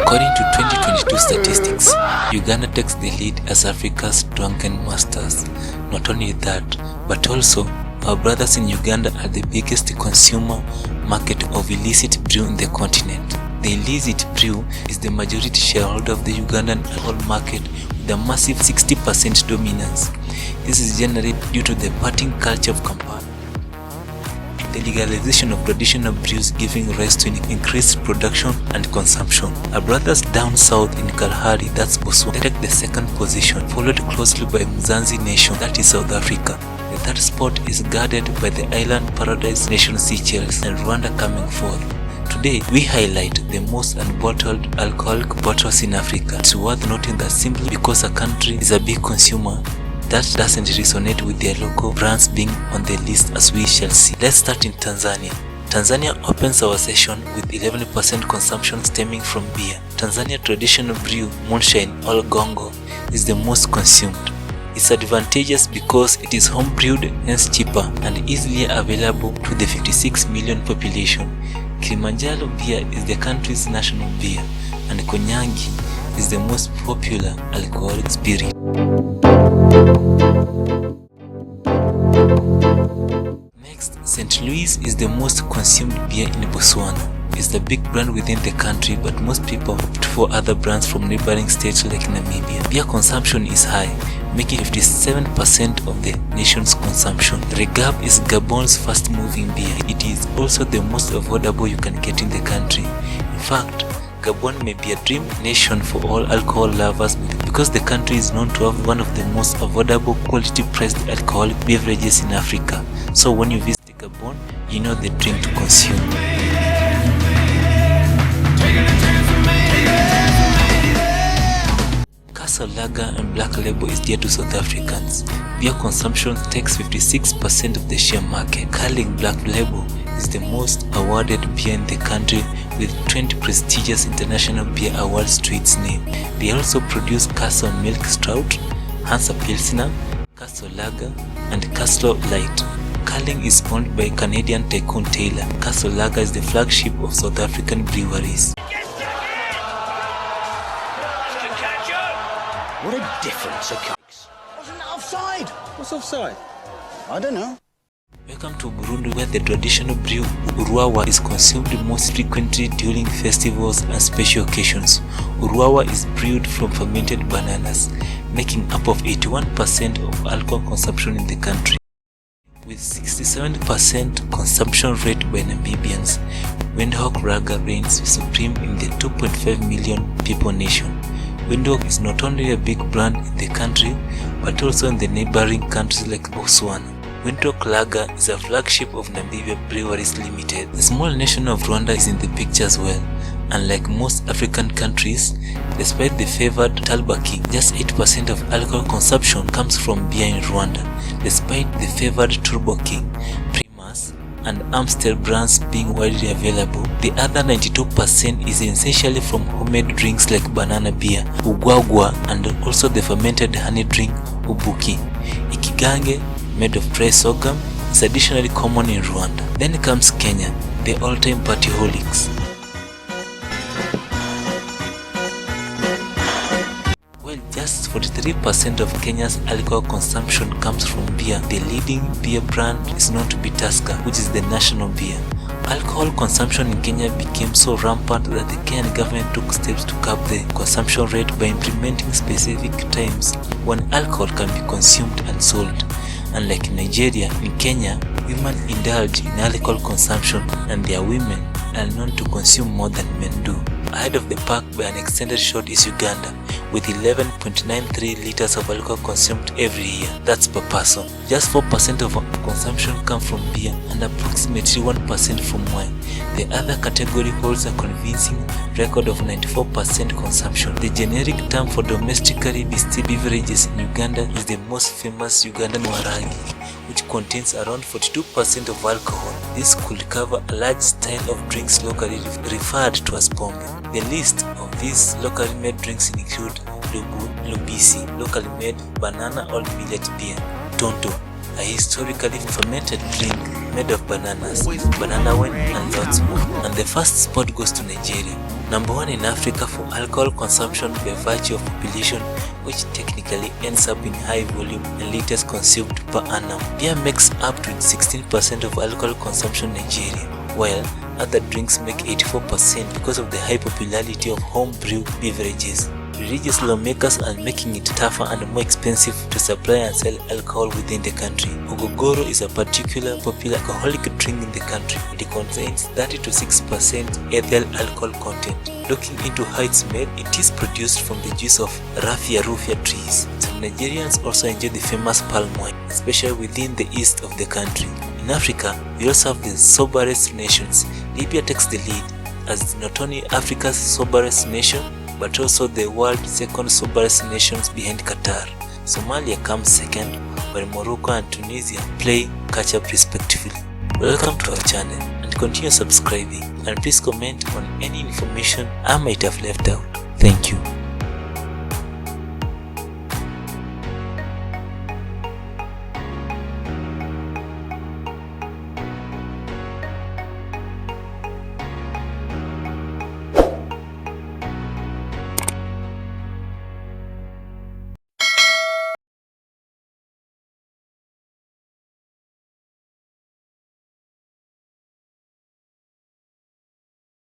According to 2022 statistics, Uganda takes the lead as Africa's drunken masters. Not only that, but also our brothers in Uganda are the biggest consumer market of illicit brew in the continent. The illicit brew is the majority shareholder of the Ugandan alcohol market with a massive 60% dominance. This is generally due to the partying culture of Kampala. The legalization of traditional brews giving rise to increased production and consumption. Our brothers down south in Kalahari, that's Botswana, take the second position, followed closely by Mzansi nation, that is South Africa. The third spot is guarded by the island paradise nation Seychelles and Rwanda coming fourth. Today, we highlight the most unbottled alcoholic bottles in Africa. It's worth noting that simply because a country is a big consumer, that doesn't resonate with their local brands being on the list, as we shall see. Let's start in Tanzania. Tanzania opens our session with 11% consumption stemming from beer. Tanzania traditional brew, moonshine or gongo, is the most consumed. It's advantageous because it is home brewed, hence cheaper and easily available to the 56 million population. Kilimanjaro beer is the country's national beer, and Konyangi is the most popular alcoholic spirit. Next, St. Louis is the most consumed beer in Botswana. It's the big brand within the country, but most people opt for other brands from neighboring states like Namibia. Beer consumption is high, making 57% of the nation's consumption. Regab is Gabon's fast-moving beer. It is also the most affordable you can get in the country. In fact, Gabon may be a dream nation for all alcohol lovers because the country is known to have one of the most affordable quality-priced alcoholic beverages in Africa. So when you visit Gabon, you know the drink to consume. Castle Lager and Black Label is dear to South Africans. Beer consumption takes 56% of the share market. Carling Black Label is the most awarded beer in the country with 20 prestigious international beer awards to its name. They also produce Castle Milk Stout, Hansa Pilsner, Castle Lager, and Castle Light. Carling is owned by Canadian tycoon Taylor. Castle Lager is the flagship of South African breweries. What a difference it makes. Wasn't that offside? What's offside? I don't know. Welcome to Burundi, where the traditional brew Uruawa is consumed most frequently during festivals and special occasions. Uruawa is brewed from fermented bananas, making up of 81% of alcohol consumption in the country. With 67% consumption rate by Namibians, Windhoek Lager reigns supreme in the 2.5 million people nation. Windhoek is not only a big brand in the country, but also in the neighboring countries like Botswana. Windhoek Lager is a flagship of Namibia Breweries Limited. The small nation of Rwanda is in the picture as well. Unlike most African countries, despite the favored Talbot King, just 8% of alcohol consumption comes from beer in Rwanda, despite the favored Turbo King, Primus, and Amstel brands being widely available. The other 92% is essentially from homemade drinks like banana beer, ugwagwa, and also the fermented honey drink ubuki. Ikigange, made of dry sorghum, is additionally common in Rwanda. Then comes Kenya, the all-time partyholics. Well, just 43% of Kenya's alcohol consumption comes from beer. The leading beer brand is known to be Tusker, which is the national beer. Alcohol consumption in Kenya became so rampant that the Kenyan government took steps to curb the consumption rate by implementing specific times when alcohol can be consumed and sold. Unlike in Nigeria, in Kenya, women indulge in alcohol consumption and their women are known to consume more than men do. Ahead of the pack by an extended shot is Uganda, with 11.93 liters of alcohol consumed every year. That's per person. Just 4% of consumption come from beer and approximately 1% from wine. The other category holds a convincing record of 94% consumption. The generic term for domestically distilled beverages in Uganda is the most famous Ugandan Warangi, which contains around 42% of alcohol. This could cover a large style of drinks locally referred to as pombe. The list of these locally made drinks include Lubisi, locally made banana or millet beer, Tonto, a historically fermented drink made of bananas, banana wine and lots more. And the first spot goes to Nigeria, number 1 in Africa for alcohol consumption by virtue of population, which technically ends up in high volume and liters consumed per annum. Beer makes up to 16% of alcohol consumption in Nigeria, while other drinks make 84% because of the high popularity of home-brew beverages. Religious lawmakers are making it tougher and more expensive to supply and sell alcohol within the country. Ogogoro is a particular popular alcoholic drink in the country. It contains 30 to 6% ethyl alcohol content. Looking into how it's made, it is produced from the juice of raffia trees. Some Nigerians also enjoy the famous palm wine, especially within the east of the country. In Africa, we also have the soberest nations. Libya takes the lead as not only Africa's soberest nation, but also the world's second soberest nations behind Qatar. Somalia comes second, while Morocco and Tunisia play catch up respectively. Welcome to our channel and continue subscribing, and please comment on any information I might have left out. Thank you.